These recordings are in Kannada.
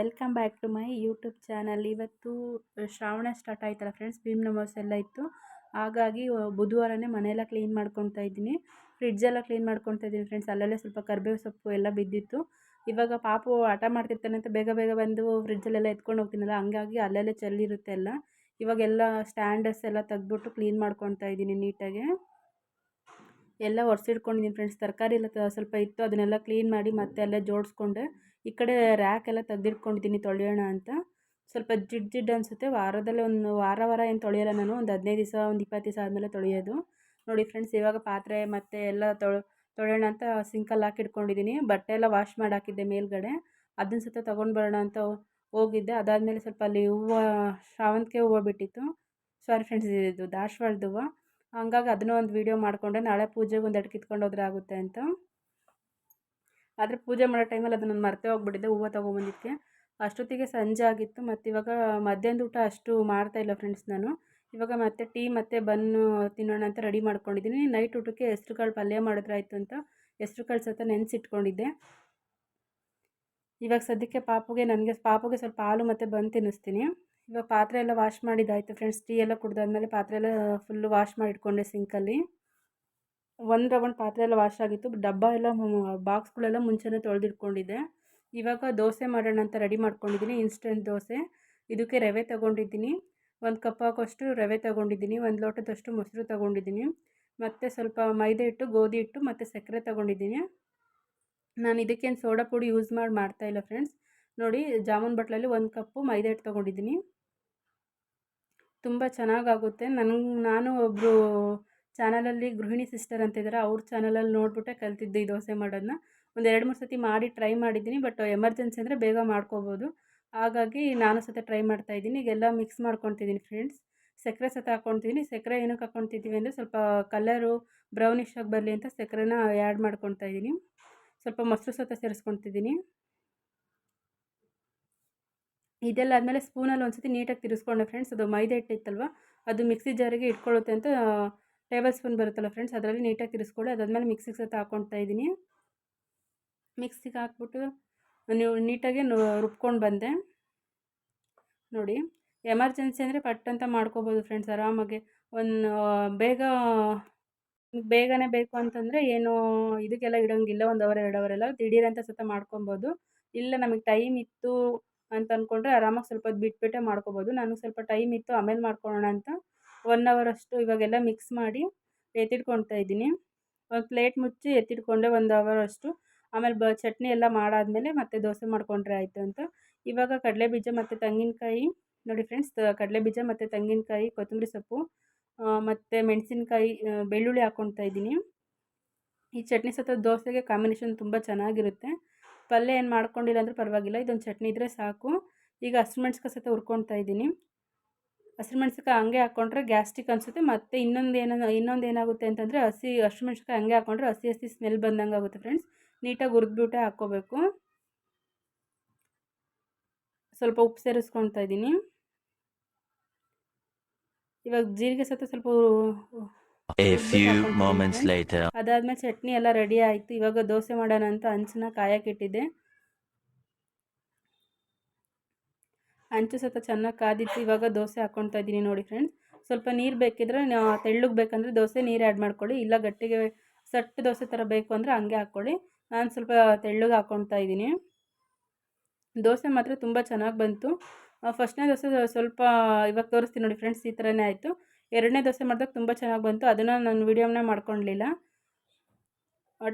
Welcome back to my YouTube channel. ಇವತ್ತು ಶ್ರಾವಣ ಸ್ಟಾರ್ಟ್ ಆಯ್ತಲ್ಲ ಫ್ರೆಂಡ್ಸ್, ಭೀಮ್ ನಮಾಸ್ ಎಲ್ಲ ಇತ್ತು. ಹಾಗಾಗಿ ಬುಧವಾರನೇ ಮನೆಯೆಲ್ಲ ಕ್ಲೀನ್ ಮಾಡ್ಕೊತಾ ಇದ್ದೀನಿ. ಫ್ರಿಡ್ಜೆಲ್ಲ ಕ್ಲೀನ್ ಮಾಡ್ಕೊತಾ ಇದ್ದೀನಿ ಫ್ರೆಂಡ್ಸ್. ಅಲ್ಲಲ್ಲೇ ಸ್ವಲ್ಪ ಕರಿಬೇವು ಸೊಪ್ಪು ಎಲ್ಲ ಬಿದ್ದಿತ್ತು. ಇವಾಗ ಪಾಪು ಆಟ ಮಾಡ್ತಿರ್ತಾನೆ ಅಂತ ಬೇಗ ಬೇಗ ಬಂದು ಫ್ರಿಡ್ಜಲ್ಲೆಲ್ಲ ಎತ್ಕೊಂಡು ಹೋಗ್ತೀನಲ್ಲ, ಹಂಗಾಗಿ ಅಲ್ಲಲ್ಲೇ ಚೆಲ್ಲಿರುತ್ತೆ ಎಲ್ಲ. ಇವಾಗೆಲ್ಲ ಸ್ಟ್ಯಾಂಡರ್ಸ್ ಎಲ್ಲ ತೆಗ್ದುಬಿಟ್ಟು ಕ್ಲೀನ್ ಮಾಡ್ಕೊತಾ ಇದ್ದೀನಿ ನೀಟಾಗಿ. ಎಲ್ಲ ಒರೆಸಿಟ್ಕೊಂಡಿದ್ದೀನಿ ಫ್ರೆಂಡ್ಸ್. ತರಕಾರಿ ಎಲ್ಲ ಸ್ವಲ್ಪ ಇತ್ತು, ಅದನ್ನೆಲ್ಲ ಕ್ಲೀನ್ ಮಾಡಿ ಮತ್ತೆ ಅಲ್ಲೇ ಜೋಡಿಸ್ಕೊಂಡೆ. ಈ ಕಡೆ ರ್ಯಾಕ್ ಎಲ್ಲ ತೆಗೆದಿಟ್ಕೊಂಡಿದ್ದೀನಿ ತೊಳೆಯೋಣ ಅಂತ. ಸ್ವಲ್ಪ ಜಿಡ್ಡು ಅನಿಸುತ್ತೆ. ವಾರದಲ್ಲಿ ಒಂದು ವಾರ ಏನು ತೊಳೆಯೋಲ್ಲ ನಾನು. ಒಂದು 15 ದಿವಸ, ಒಂದು 20 ದಿವಸ ಆದಮೇಲೆ ತೊಳೆಯೋದು. ನೋಡಿ ಫ್ರೆಂಡ್ಸ್, ಇವಾಗ ಪಾತ್ರೆ ಮತ್ತು ಎಲ್ಲ ತೊಳೆಯೋಣ ಅಂತ ಸಿಂಕಲ್ಲಿ ಹಾಕಿಟ್ಕೊಂಡಿದ್ದೀನಿ. ಬಟ್ಟೆ ಎಲ್ಲ ವಾಶ್ ಮಾಡಿ ಹಾಕಿದ್ದೆ ಮೇಲ್ಗಡೆ. ಅದನ್ನ ಸಹ ತೊಗೊಂಡು ಬರೋಣ ಅಂತ ಹೋಗಿದ್ದೆ. ಅದಾದಮೇಲೆ ಸ್ವಲ್ಪ ಅಲ್ಲಿ ಹೂವು, ಶಾವಂತಿಗೆ ಹೂವು ಬಿಟ್ಟಿತ್ತು. ಸಾರಿ ಫ್ರೆಂಡ್ಸ್, ಇದು ದಾಸವಾಳದ ಹೂವು. ಹಂಗಾಗಿ ಅದನ್ನೂ ಒಂದು ವೀಡಿಯೋ ಮಾಡಿಕೊಂಡೆ. ನಾಳೆ ಪೂಜೆಗೆ ಒಂದೆರಡು ಕಿತ್ಕೊಂಡು ಹೋದ್ರೆ ಆಗುತ್ತೆ ಅಂತ. ಆದರೆ ಪೂಜೆ ಮಾಡೋ ಟೈಮಲ್ಲಿ ಅದನ್ನು ಮರೆತೇ ಹೋಗ್ಬಿಟ್ಟಿದ್ದೆ ಹೂವು ತೊಗೊಬಂದಿದ್ದಕ್ಕೆ. ಅಷ್ಟೊತ್ತಿಗೆ ಸಂಜೆ ಆಗಿತ್ತು. ಮತ್ತು ಇವಾಗ ಮಧ್ಯಾಹ್ನದ ಊಟ ಅಷ್ಟು ಮಾಡ್ತಾಯಿಲ್ಲ ಫ್ರೆಂಡ್ಸ್ ನಾನು. ಇವಾಗ ಮತ್ತೆ ಟೀ ಮತ್ತು ಬನ್ನು ತಿನ್ನೋಣ ಅಂತ ರೆಡಿ ಮಾಡ್ಕೊಂಡಿದ್ದೀನಿ. ನೈಟ್ ಊಟಕ್ಕೆ ಹೆಸ್ರುಕಾಳು ಪಲ್ಯ ಮಾಡಿದ್ರೆ ಆಯಿತು ಅಂತ ಹೆಸ್ರುಕಾಳು ಸಹ ನೆನೆಸಿಟ್ಕೊಂಡಿದ್ದೆ. ಇವಾಗ ಸದ್ಯಕ್ಕೆ ಪಾಪುಗೆ ಸ್ವಲ್ಪ ಹಾಲು ಮತ್ತು ಬನ್ ತಿನ್ನಿಸ್ತೀನಿ. ಇವಾಗ ಪಾತ್ರೆ ಎಲ್ಲ ವಾಶ್ ಮಾಡಿದ್ದಾಯಿತು ಫ್ರೆಂಡ್ಸ್. ಟೀ ಎಲ್ಲ ಕುಡ್ದಾದ್ಮೇಲೆ ಪಾತ್ರೆ ಎಲ್ಲ ಫುಲ್ಲು ವಾಶ್ ಮಾಡಿಟ್ಕೊಂಡೆ ಸಿಂಕಲ್ಲಿ. ಒಂದು ರೌಂಡ್ ಪಾತ್ರೆ ಎಲ್ಲ ವಾಶ್ ಆಗಿತ್ತು. ಡಬ್ಬ ಎಲ್ಲ ಬಾಕ್ಸ್ಗಳೆಲ್ಲ ಮುಂಚೆನೇ ತೊಳೆದಿಟ್ಕೊಂಡಿದ್ದೆ. ಇವಾಗ ದೋಸೆ ಮಾಡೋಣ ಅಂತ ರೆಡಿ ಮಾಡ್ಕೊಂಡಿದ್ದೀನಿ. ಇನ್ಸ್ಟೆಂಟ್ ದೋಸೆ. ಇದಕ್ಕೆ ರವೆ ತೊಗೊಂಡಿದ್ದೀನಿ. 1 ಕಪ್ ಹಾಕೋಷ್ಟು ರವೆ ತೊಗೊಂಡಿದ್ದೀನಿ. 1 ಲೋಟದಷ್ಟು ಮೊಸರು ತೊಗೊಂಡಿದ್ದೀನಿ. ಮತ್ತು ಸ್ವಲ್ಪ ಮೈದಾ ಹಿಟ್ಟು, ಗೋಧಿ ಹಿಟ್ಟು ಮತ್ತು ಸಕ್ಕರೆ ತೊಗೊಂಡಿದ್ದೀನಿ. ನಾನು ಇದಕ್ಕೇನು ಸೋಡಾ ಪುಡಿ ಯೂಸ್ ಮಾಡ್ತಾಯಿಲ್ಲ ಫ್ರೆಂಡ್ಸ್. ನೋಡಿ, ಜಾಮೂನ್ ಬಟ್ಲಲ್ಲಿ 1 ಕಪ್ಪು ಮೈದಾ ಹಿಟ್ಟು ತೊಗೊಂಡಿದ್ದೀನಿ. ತುಂಬ ಚೆನ್ನಾಗಾಗುತ್ತೆ. ನಾನು ಒಬ್ಬರು ಚಾನಲಲ್ಲಿ ಗೃಹಿಣಿ ಸಿಸ್ಟರ್ ಅಂತ ಇದ್ದಾರೆ, ಅವ್ರ ಚಾನಲಲ್ಲಿ ನೋಡಿಬಿಟ್ಟೆ ಕಲ್ತಿದ್ದೆ ಈ ದೋಸೆ ಮಾಡೋದನ್ನ. ಒಂದು 2-3 ಸತಿ ಮಾಡಿ ಟ್ರೈ ಮಾಡಿದ್ದೀನಿ. ಬಟ್ ಎಮರ್ಜೆನ್ಸಿ ಅಂದರೆ ಬೇಗ ಮಾಡ್ಕೋಬೋದು. ಹಾಗಾಗಿ ನಾನು ಸಹ ಟ್ರೈ ಮಾಡ್ತಾಯಿದ್ದೀನಿ. ಈಗೆಲ್ಲ ಮಿಕ್ಸ್ ಮಾಡ್ಕೊತಿದ್ದೀನಿ ಫ್ರೆಂಡ್ಸ್. ಸಕ್ಕರೆ ಸಹ ಹಾಕ್ಕೊತಿದ್ದೀನಿ. ಸಕ್ಕರೆ ಏನಕ್ಕೆ ಹಾಕ್ಕೊತಿದ್ದೀವಿ ಅಂದರೆ ಸ್ವಲ್ಪ ಕಲರು ಬ್ರೌನಿಷ್ ಆಗಿ ಬರಲಿ ಅಂತ ಸಕ್ಕರೆನ ಆ್ಯಡ್ ಮಾಡ್ಕೊತಾ ಇದ್ದೀನಿ. ಸ್ವಲ್ಪ ಮೊಸರು ಸಹ ಸೇರಿಸ್ಕೊತಿದ್ದೀನಿ. ಇದೆಲ್ಲ ಆದಮೇಲೆ ಸ್ಪೂನಲ್ಲಿ ಒಂದು ಸತಿ ನೀಟಾಗಿ ತಿರ್ಸ್ಕೊಂಡೆ ಫ್ರೆಂಡ್ಸ್. ಅದು ಮೈದಾ ಹಿಟ್ಟಿತ್ತಲ್ವ, ಅದು ಮಿಕ್ಸಿ ಜಾರಿಗೆ ಇಟ್ಕೊಳ್ಳುತ್ತೆ ಅಂತ ಟೇಬಲ್ ಸ್ಪೂನ್ ಬರುತ್ತಲ್ಲ ಫ್ರೆಂಡ್ಸ್, ಅದರಲ್ಲಿ ನೀಟಾಗಿ ತಿರ್ಸ್ಕೊಳ್ಳಿ. ಅದಾದಮೇಲೆ ಮಿಕ್ಸಿಗೆ ಸಹ ಹಾಕ್ಕೊತಾ ಇದ್ದೀನಿ. ಮಿಕ್ಸಿಗೆ ಹಾಕ್ಬಿಟ್ಟು ನೀಟಾಗಿ ರುಬ್ಕೊಂಡು ಬಂದೆ. ನೋಡಿ, ಎಮರ್ಜೆನ್ಸಿ ಅಂದರೆ ಪಟ್ ಅಂತ ಮಾಡ್ಕೋಬೋದು ಫ್ರೆಂಡ್ಸ್ ಆರಾಮಾಗಿ. ಬೇಗನೆ ಬೇಕು ಅಂತಂದರೆ ಏನು ಇದಕ್ಕೆಲ್ಲ ಇಡೋಂಗಿಲ್ಲ. 1 ಅವರ್ 2 ಅವರೆಲ್ಲ ದಿಢೀರಂತ ಸಹ ಮಾಡ್ಕೊಬೋದು. ಇಲ್ಲ ನಮಗೆ ಟೈಮ್ ಇತ್ತು ಅಂತ ಅಂದ್ಕೊಂಡ್ರೆ ಆರಾಮಾಗಿ ಸ್ವಲ್ಪ ಹೊತ್ತು ಬಿಟ್ಬಿಟ್ಟೆ ಮಾಡ್ಕೋಬೋದು. ನನಗೆ ಸ್ವಲ್ಪ ಟೈಮ್ ಇತ್ತು, ಆಮೇಲೆ ಮಾಡ್ಕೊಳ್ಳೋಣ ಅಂತ 1 ಅವರ್ ಅಷ್ಟು ಇವಾಗೆಲ್ಲ ಮಿಕ್ಸ್ ಮಾಡಿ ಎತ್ತಿಟ್ಕೊತಾ ಇದ್ದೀನಿ. ಒಂದು ಪ್ಲೇಟ್ ಮುಚ್ಚಿ ಎತ್ತಿಟ್ಕೊಂಡೆ 1 ಅವರ್ ಅಷ್ಟು. ಆಮೇಲೆ ಚಟ್ನಿ ಎಲ್ಲ ಮಾಡಾದಮೇಲೆ ಮತ್ತೆ ದೋಸೆ ಮಾಡಿಕೊಂಡ್ರೆ ಆಯಿತು ಅಂತ. ಇವಾಗ ಕಡಲೆಬೀಜ ಮತ್ತು ತೆಂಗಿನಕಾಯಿ, ನೋಡಿ ಫ್ರೆಂಡ್ಸ್, ಕಡಲೆಬೀಜ ಮತ್ತು ತೆಂಗಿನಕಾಯಿ, ಕೊತ್ತಂಬರಿ ಸೊಪ್ಪು ಮತ್ತು ಮೆಣಸಿನ್ಕಾಯಿ, ಬೆಳ್ಳುಳ್ಳಿ ಹಾಕ್ಕೊತಾ ಇದ್ದೀನಿ. ಈ ಚಟ್ನಿ ಸಹ ದೋಸೆಗೆ ಕಾಂಬಿನೇಷನ್ ತುಂಬ ಚೆನ್ನಾಗಿರುತ್ತೆ. ಪಲ್ಯ ಏನು ಮಾಡ್ಕೊಂಡಿಲ್ಲ ಅಂದರೂ ಪರವಾಗಿಲ್ಲ, ಇದೊಂದು ಚಟ್ನಿ ಇದ್ದರೆ ಸಾಕು. ಈಗ ಹಸಿಮೆಣ್ಸಿಕಾಯಿ ಸಹ ಹುರ್ಕೊತಾ ಇದ್ದೀನಿ. ಹಸಿಮೆಣ್ಸಿಕಾಯಿ ಹಂಗೆ ಹಾಕ್ಕೊಂಡ್ರೆ ಗ್ಯಾಸ್ಟ್ರಿಕ್ ಅನಿಸುತ್ತೆ. ಮತ್ತು ಇನ್ನೊಂದು ಏನಾಗುತ್ತೆ ಅಂತಂದರೆ ಹಸಿಮೆಣ್ಸಿಕಾಯಿ ಹಂಗೆ ಹಾಕ್ಕೊಂಡ್ರೆ ಹಸಿ ಸ್ಮೆಲ್ ಬಂದಂಗೆ ಆಗುತ್ತೆ ಫ್ರೆಂಡ್ಸ್. ನೀಟಾಗಿ ಹುರಿದ್ಬಿಟ್ಟೆ ಹಾಕ್ಕೋಬೇಕು. ಸ್ವಲ್ಪ ಉಪ್ಪು ಸೇರಿಸ್ಕೊತಾ ಇದ್ದೀನಿ. ಇವಾಗ ಜೀರಿಗೆ ಸಹ ಸ್ವಲ್ಪ ಅದಾದಮೇಲೆ ಚಟ್ನಿ ಎಲ್ಲ ರೆಡಿ ಆಯಿತು. ಇವಾಗ ದೋಸೆ ಮಾಡೋಣ ಅಂತ ಹಂಚನ್ನ ಕಾಯಕ್ಕಿಟ್ಟಿದ್ದೆ. ಹಂಚು ಸಹ ಚೆನ್ನಾಗಿ ಕಾದಿತ್ತು. ಇವಾಗ ದೋಸೆ ಹಾಕ್ಕೊತಾ ಇದ್ದೀನಿ. ನೋಡಿ ಫ್ರೆಂಡ್ಸ್, ಸ್ವಲ್ಪ ನೀರು ಬೇಕಿದ್ರೆ ತೆಳ್ಳಗೆ ಬೇಕಂದರೆ ದೋಸೆ ನೀರು ಆ್ಯಡ್ ಮಾಡ್ಕೊಳ್ಳಿ. ಇಲ್ಲ ಗಟ್ಟಿಗೆ ಸಟ್ಟು ದೋಸೆ ಥರ ಬೇಕು ಅಂದರೆ ಹಂಗೆ ಹಾಕ್ಕೊಳ್ಳಿ. ನಾನು ಸ್ವಲ್ಪ ತೆಳ್ಳಗೆ ಹಾಕ್ಕೊತಾ ಇದ್ದೀನಿ. ದೋಸೆ ಮಾತ್ರ ತುಂಬ ಚೆನ್ನಾಗಿ ಬಂತು. ಫಸ್ಟ್ನೇ ದೋಸೆ ಸ್ವಲ್ಪ ಇವಾಗ ತೋರಿಸ್ತೀನಿ ನೋಡಿ ಫ್ರೆಂಡ್ಸ್, ಈ ಥರನೇ ಆಯಿತು. 2ನೇ ದೋಸೆ ಮಾಡಿದಾಗ ತುಂಬ ಚೆನ್ನಾಗಿ ಬಂತು. ಅದನ್ನು ನಾನು ವೀಡಿಯೋನೇ ಮಾಡ್ಕೊಳ್ಳಲಿಲ್ಲ.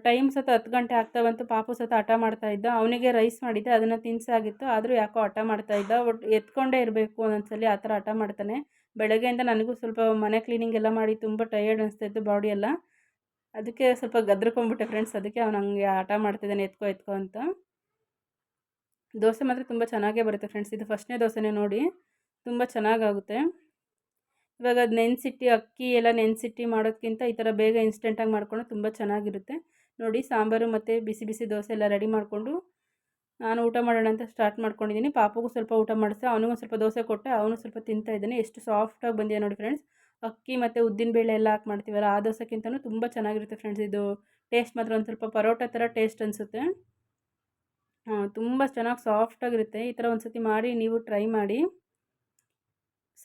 ಟೈಮ್ ಸಹ 10 ಗಂಟೆ ಆಗ್ತಾ ಬಂತು. ಪಾಪು ಸಹ ಹಠ ಮಾಡ್ತಾಯಿದ್ದ. ಅವನಿಗೆ ರೈಸ್ ಮಾಡಿದ್ದೆ, ಅದನ್ನು ತಿನ್ಸಾಗಿತ್ತು. ಆದರೂ ಯಾಕೋ ಹಠ ಮಾಡ್ತಾಯಿದ್ದ. ಒಟ್ಟು ಎತ್ಕೊಂಡೇ ಇರಬೇಕು ಒಂದೊಂದ್ಸಲಿ, ಆ ಥರ ಹಠ ಮಾಡ್ತಾನೆ. ಬೆಳಗ್ಗೆಯಿಂದ ನನಗೂ ಸ್ವಲ್ಪ ಮನೆ ಕ್ಲೀನಿಂಗ್ ಎಲ್ಲ ಮಾಡಿ ತುಂಬ ಟಯರ್ಡ್ ಅನಿಸ್ತಾಯಿತ್ತು ಬಾಡಿ ಎಲ್ಲ. ಅದಕ್ಕೆ ಸ್ವಲ್ಪ ಗದ್ರಕೊಂಡ್ಬಿಟ್ಟೆ ಫ್ರೆಂಡ್ಸ್. ಅದಕ್ಕೆ ಅವನು ಹಂಗೆ ಹಠ ಮಾಡ್ತಿದ್ದಾನೆ, ಎತ್ಕೋ ಅಂತ. ದೋಸೆ ಮಾತ್ರ ತುಂಬ ಚೆನ್ನಾಗೇ ಬರುತ್ತೆ ಫ್ರೆಂಡ್ಸ್. ಇದು ಫಸ್ಟ್ನೇ ದೋಸೆನೇ ನೋಡಿ, ತುಂಬ ಚೆನ್ನಾಗಾಗುತ್ತೆ. ಇವಾಗ ಅದು ಅಕ್ಕಿ ಎಲ್ಲ ನೆನೆಸಿಟ್ಟು ಮಾಡೋದಕ್ಕಿಂತ ಈ ಥರ ಬೇಗ ಇನ್ಸ್ಟೆಂಟಾಗಿ ಮಾಡ್ಕೊಂಡು ತುಂಬ ಚೆನ್ನಾಗಿರುತ್ತೆ. ನೋಡಿ, ಸಾಂಬಾರು ಮತ್ತು ಬಿಸಿ ಬಿಸಿ ದೋಸೆ ಎಲ್ಲ ರೆಡಿ ಮಾಡಿಕೊಂಡು ನಾನು ಊಟ ಮಾಡೋಣ ಅಂತ ಸ್ಟಾರ್ಟ್ ಮಾಡ್ಕೊಂಡಿದ್ದೀನಿ. ಪಾಪುಗೂ ಸ್ವಲ್ಪ ಊಟ ಮಾಡಿಸಿ ಅವನಿಗೂ ಸ್ವಲ್ಪ ದೋಸೆ ಕೊಟ್ಟೆ. ಅವನು ಸ್ವಲ್ಪ ತಿಂತಾಯಿದ್ದಾನೆ. ಎಷ್ಟು ಸಾಫ್ಟಾಗಿ ಬಂದಿದೆ ನೋಡಿ ಫ್ರೆಂಡ್ಸ್. ಅಕ್ಕಿ ಮತ್ತು ಉದ್ದಿನಬೇಳೆ ಎಲ್ಲ ಹಾಕಿ ಮಾಡ್ತೀವಲ್ಲ, ಆ ದೋಸೆಗಿಂತಲೂ ತುಂಬ ಚೆನ್ನಾಗಿರುತ್ತೆ ಫ್ರೆಂಡ್ಸ್. ಇದು ಟೇಸ್ಟ್ ಮಾತ್ರ ಒಂದು ಸ್ವಲ್ಪ ಪರೋಟ ಥರ ಟೇಸ್ಟ್ ಅನಿಸುತ್ತೆ. ತುಂಬ ಚೆನ್ನಾಗಿ ಸಾಫ್ಟಾಗಿರುತ್ತೆ. ಈ ಥರ ಒಂದು ಸತಿ ಮಾಡಿ ನೀವು ಟ್ರೈ ಮಾಡಿ.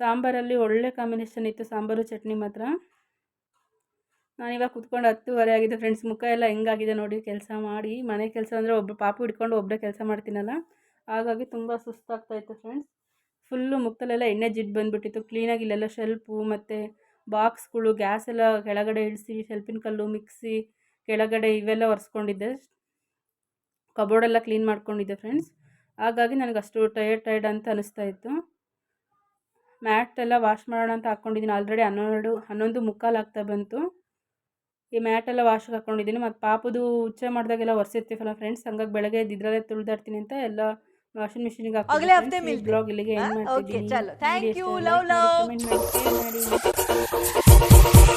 ಸಾಂಬಾರಲ್ಲಿ ಒಳ್ಳೆ ಕಾಂಬಿನೇಷನ್ ಇತ್ತು, ಸಾಂಬಾರು ಚಟ್ನಿ ಮಾತ್ರ. ನಾನಿವಾಗ ಕುತ್ಕೊಂಡು 10:30 ಆಗಿದೆ ಫ್ರೆಂಡ್ಸ್. ಮುಖ ಎಲ್ಲ ಹೆಂಗಾಗಿದೆ ನೋಡಿ ಕೆಲಸ ಮಾಡಿ. ಮನೆ ಕೆಲಸ ಅಂದರೆ ಒಬ್ಬರು ಪಾಪು ಹಿಡ್ಕೊಂಡು ಒಬ್ಬರೇ ಕೆಲಸ ಮಾಡ್ತೀನಲ್ಲ, ಹಾಗಾಗಿ ತುಂಬ ಸುಸ್ತಾಗ್ತಾಯಿತ್ತು ಫ್ರೆಂಡ್ಸ್. ಫುಲ್ಲು ಮುಖದಲ್ಲೆಲ್ಲ ಎಣ್ಣೆ ಜಿಡ್ಡು ಬಂದುಬಿಟ್ಟಿತ್ತು. ಕ್ಲೀನಾಗಿ ಇಲ್ಲೆಲ್ಲ ಶೆಲ್ಫು ಮತ್ತು ಬಾಕ್ಸ್ಗಳು, ಗ್ಯಾಸ್ ಎಲ್ಲ ಕೆಳಗಡೆ ಇಳಿಸಿ, ಶೆಲ್ಫಿನ ಕಲ್ಲು, ಮಿಕ್ಸಿ ಕೆಳಗಡೆ ಇವೆಲ್ಲ ಒರೆಸ್ಕೊಂಡಿದ್ದೆ. ಕಬೋರ್ಡೆಲ್ಲ ಕ್ಲೀನ್ ಮಾಡ್ಕೊಂಡಿದ್ದೆ ಫ್ರೆಂಡ್ಸ್. ಹಾಗಾಗಿ ನನಗೆ ಅಷ್ಟು ಟಯರ್ಡ್ ಅಂತ ಅನಿಸ್ತಾ ಇತ್ತು. ಮ್ಯಾಟ್ ಎಲ್ಲ ವಾಶ್ ಮಾಡೋಣ ಅಂತ ಹಾಕ್ಕೊಂಡಿದ್ದೀನಿ. ಆಲ್ರೆಡಿ 11:15 ಆಗ್ತಾ ಬಂತು. ಈ ಮ್ಯಾಟೆಲ್ಲ ವಾಶ್ಗೆ ಹಾಕ್ಕೊಂಡಿದ್ದೀನಿ. ಮತ್ತು ಪಾಪುದು ಉಚ್ಚೆ ಮಾಡಿದಾಗೆಲ್ಲ ಒರೆಸಿರ್ತೀವಲ್ಲ ಫ್ರೆಂಡ್ಸ್, ಹಂಗಾಗಿ ಬೆಳಗ್ಗೆ ಇದ್ರಲ್ಲೇ ತುಳಿದಾಡ್ತೀನಿ ಅಂತ ಎಲ್ಲ ವಾಷಿಂಗ್ ಮಿಷಿನಿಗೆ ಹಾಕ್ತೀನಿ. ಬ್ಲಾಗ್ ಇಲ್ಲಿಗೆ ಏನು ಮಾಡ್ತಿದ್ದೀನಿ. ಕಮೆಂಟ್ ಮಾಡಿ, ಶೇರ್ ಮಾಡಿ.